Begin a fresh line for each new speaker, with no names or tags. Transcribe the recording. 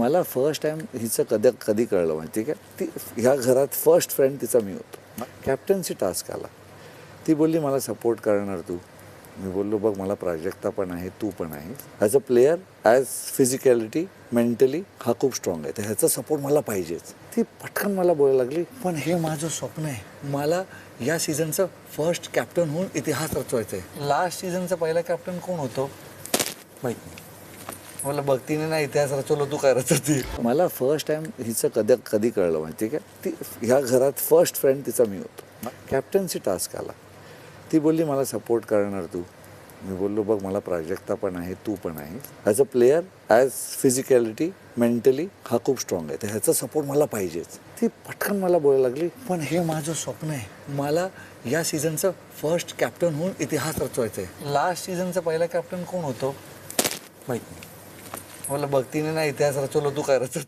मला first time हिचं कधी कळलं माहिती आहे का, ती ह्या घरात फर्स्ट फ्रेंड तिचा मी होतो. कॅप्टन्सी टास्क आला, ती बोलली मला सपोर्ट करणार तू. मी बोललो बघ मला प्राजक्ता पण आहे, तू पण आहे. As a player, as physicality, mentally हा खूप स्ट्रॉंग आहे, तर ह्याचा सपोर्ट मला पाहिजेच. ती पटकन मला बोलायला लागली, पण हे माझं स्वप्न आहे, मला या सीझनचं फर्स्ट कॅप्टन होऊन इतिहास रचवायचा आहे. लास्ट सीझनचा पहिला कॅप्टन कोण होतो माहीत नाही. मला भक्तीने नाही इतिहास रचवलं, तू काय रचवती. मला फर्स्ट टाइम हिचं कधी कळलं माहिती आहे का, ती ह्या घरात फर्स्ट फ्रेंड तिचा मी होतो. कॅप्टन्सी टास्क आला, ती बोलली मला सपोर्ट करणार तू. मी बोललो बघ मला प्राजक्ता पण आहे, तू पण आहे. As a player, as physicality, mentally हा खूप स्ट्रॉंग आहे, तर ह्याचा सपोर्ट मला पाहिजेच. ती पटकन मला बोलायला लागली, पण हे माझं स्वप्न आहे, मला या सीझनचं फर्स्ट कॅप्टन होऊन इतिहास रचवायचा आहे. लास्ट सीझनचा पहिला कॅप्टन कोण होतो माहीत नाही. मला भक्तीने नाही इतिहास रचवलं, तू काय रचवते.